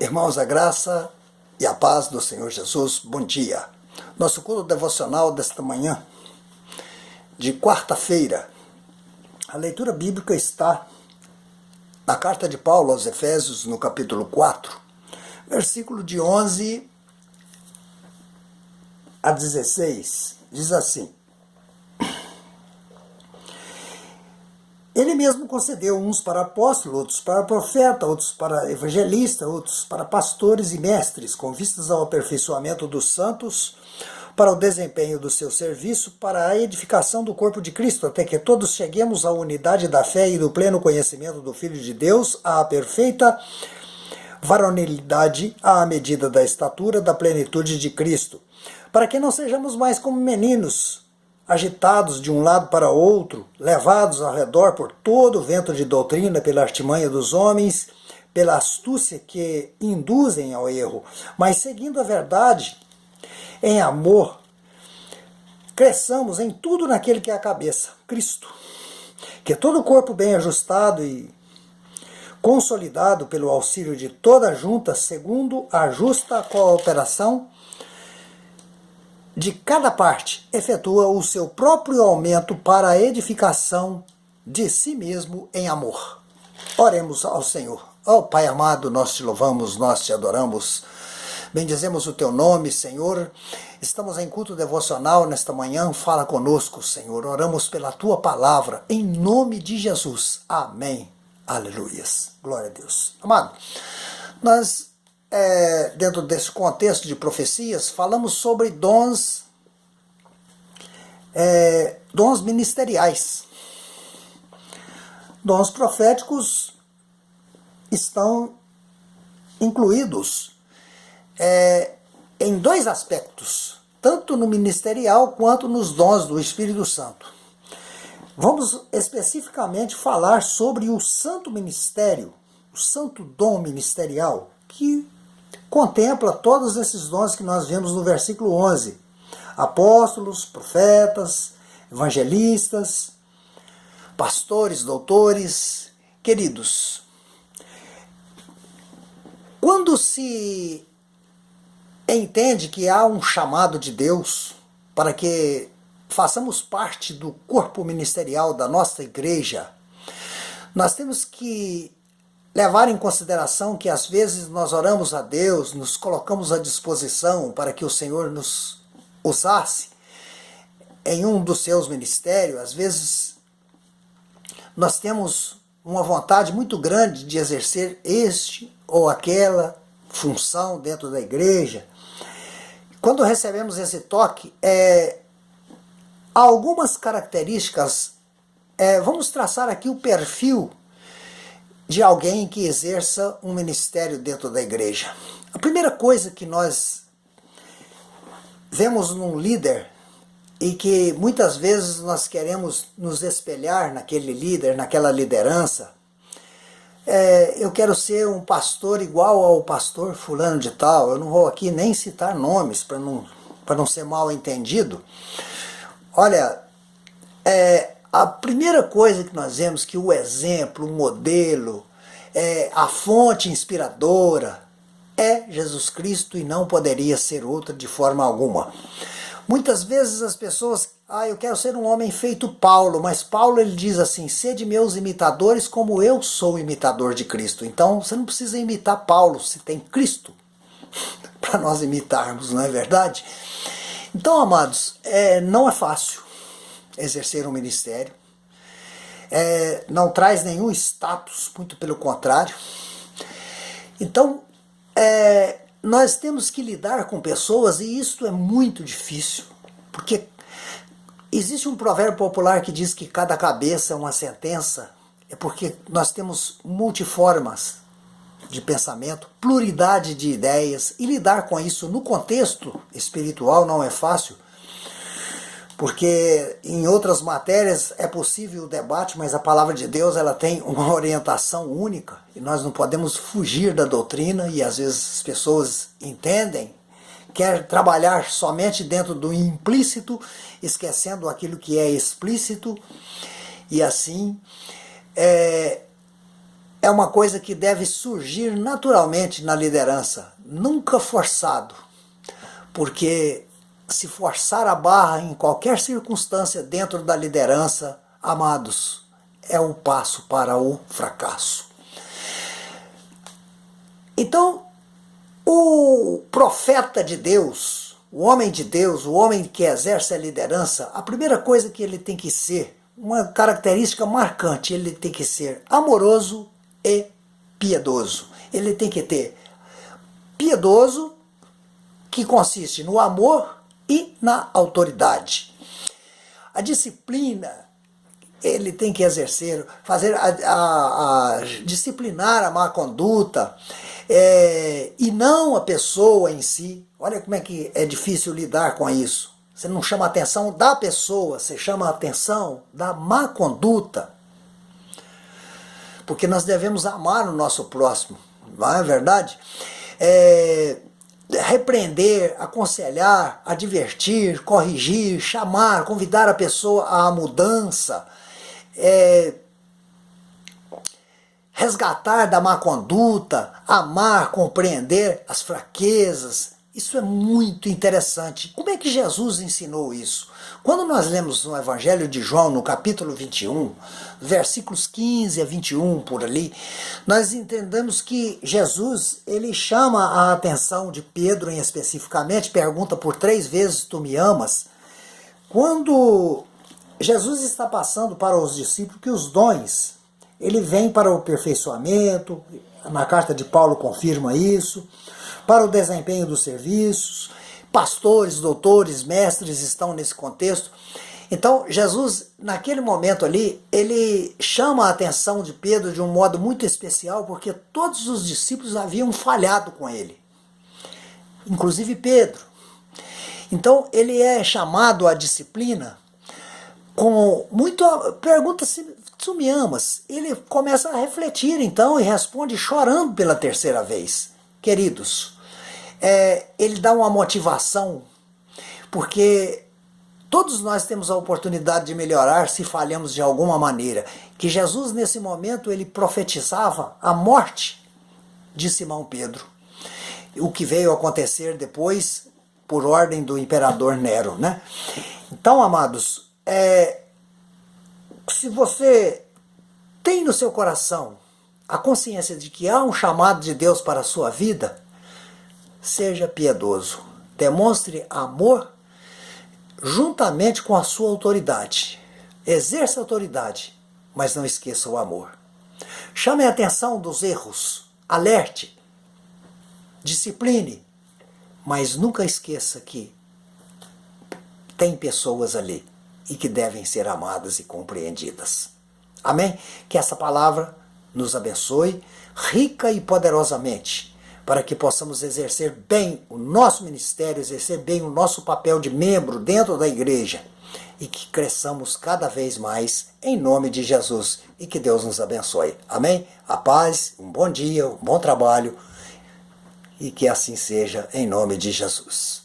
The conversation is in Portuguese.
Irmãos, a graça e a paz do Senhor Jesus, bom dia. Nosso culto devocional desta manhã, de quarta-feira, a leitura bíblica está na carta de Paulo aos Efésios, no capítulo 4, versículo de 11 a 16, diz assim: Ele mesmo concedeu uns para apóstolos, outros para profeta, outros para evangelista, outros para pastores e mestres, com vistas ao aperfeiçoamento dos santos, para o desempenho do seu serviço, para a edificação do corpo de Cristo, até que todos cheguemos à unidade da fé e do pleno conhecimento do Filho de Deus, à perfeita varonilidade, à medida da estatura da plenitude de Cristo, para que não sejamos mais como meninos, agitados de um lado para outro, levados ao redor por todo o vento de doutrina, pela artimanha dos homens, pela astúcia que induzem ao erro, mas seguindo a verdade, em amor, cresçamos em tudo naquele que é a cabeça, Cristo, que todo o corpo bem ajustado e consolidado pelo auxílio de toda a junta, segundo a justa cooperação de cada parte, efetua o seu próprio aumento para a edificação de si mesmo em amor. Oremos ao Senhor. Ó Pai amado, nós te louvamos, nós te adoramos, bendizemos o teu nome, Senhor. Estamos em culto devocional nesta manhã, fala conosco, Senhor. Oramos pela tua palavra, em nome de Jesus. Amém. Aleluias. Glória a Deus. Amado, nós dentro desse contexto de profecias, falamos sobre dons ministeriais. Dons proféticos estão incluídos em dois aspectos, tanto no ministerial quanto nos dons do Espírito Santo. Vamos especificamente falar sobre o santo ministério, o santo dom ministerial, que contempla todos esses dons que nós vemos no versículo 11. Apóstolos, profetas, evangelistas, pastores, doutores. Queridos, quando se entende que há um chamado de Deus para que façamos parte do corpo ministerial da nossa igreja, nós temos que levar em consideração que às vezes nós oramos a Deus, nos colocamos à disposição para que o Senhor nos usasse em um dos seus ministérios. Às vezes nós temos uma vontade muito grande de exercer este ou aquela função dentro da igreja. Quando recebemos esse toque, há algumas características, vamos traçar aqui o perfil de alguém que exerça um ministério dentro da igreja. A primeira coisa que nós vemos num líder, e que muitas vezes nós queremos nos espelhar naquele líder, naquela liderança, eu quero ser um pastor igual ao pastor fulano de tal. Eu não vou aqui nem citar nomes para não ser mal entendido. Olha, a primeira coisa que nós vemos que o exemplo, o modelo, a fonte inspiradora é Jesus Cristo, e não poderia ser outra de forma alguma. Muitas vezes as pessoas, eu quero ser um homem feito Paulo, mas Paulo ele diz assim: sede meus imitadores como eu sou imitador de Cristo. Então você não precisa imitar Paulo, se tem Cristo para nós imitarmos, não é verdade? Então, amados, não é fácil exercer um ministério, não traz nenhum status, muito pelo contrário. Então, nós temos que lidar com pessoas, e isso é muito difícil, porque existe um provérbio popular que diz que cada cabeça é uma sentença. É porque nós temos multiformas de pensamento, pluralidade de ideias, e lidar com isso no contexto espiritual não é fácil, porque em outras matérias é possível o debate, mas a palavra de Deus ela tem uma orientação única, e nós não podemos fugir da doutrina, e às vezes as pessoas entendem, quer trabalhar somente dentro do implícito, esquecendo aquilo que é explícito, e assim é uma coisa que deve surgir naturalmente na liderança, nunca forçado, porque se forçar a barra em qualquer circunstância dentro da liderança, amados, é um passo para o fracasso. Então, o profeta de Deus, o homem de Deus, o homem que exerce a liderança, a primeira coisa que ele tem que ser, uma característica marcante, ele tem que ser amoroso e piedoso. Ele tem que ter piedoso, que consiste no amor e na autoridade. A disciplina, ele tem que exercer, fazer disciplinar a má conduta, e não a pessoa em si. Olha como é que é difícil lidar com isso. Você não chama a atenção da pessoa, você chama a atenção da má conduta. Porque nós devemos amar o nosso próximo, não é verdade? Repreender, aconselhar, advertir, corrigir, chamar, convidar a pessoa à mudança, resgatar da má conduta, amar, compreender as fraquezas. Isso é muito interessante. Como é que Jesus ensinou isso? Quando nós lemos no Evangelho de João, no capítulo 21, versículos 15 a 21, por ali, nós entendemos que Jesus, ele chama a atenção de Pedro, especificamente, pergunta por 3 vezes, tu me amas? Quando Jesus está passando para os discípulos que os dons, ele vem para o aperfeiçoamento, na carta de Paulo confirma isso, para o desempenho dos serviços, pastores, doutores, mestres estão nesse contexto. Então, Jesus, naquele momento ali, ele chama a atenção de Pedro de um modo muito especial, porque todos os discípulos haviam falhado com ele, inclusive Pedro. Então, ele é chamado à disciplina com muito... Pergunta se tu me amas. Ele começa a refletir, então, e responde chorando pela 3ª vez. Queridos, ele dá uma motivação, porque todos nós temos a oportunidade de melhorar se falhamos de alguma maneira. Que Jesus, nesse momento, ele profetizava a morte de Simão Pedro. O que veio a acontecer depois, por ordem do imperador Nero, né? Então, amados, se você tem no seu coração a consciência de que há um chamado de Deus para a sua vida, seja piedoso, demonstre amor juntamente com a sua autoridade. Exerça a autoridade, mas não esqueça o amor. Chame a atenção dos erros, alerte, discipline, mas nunca esqueça que tem pessoas ali e que devem ser amadas e compreendidas. Amém? Que essa palavra nos abençoe rica e poderosamente, para que possamos exercer bem o nosso ministério, exercer bem o nosso papel de membro dentro da igreja e que cresçamos cada vez mais em nome de Jesus e que Deus nos abençoe. Amém? A paz, um bom dia, um bom trabalho e que assim seja em nome de Jesus.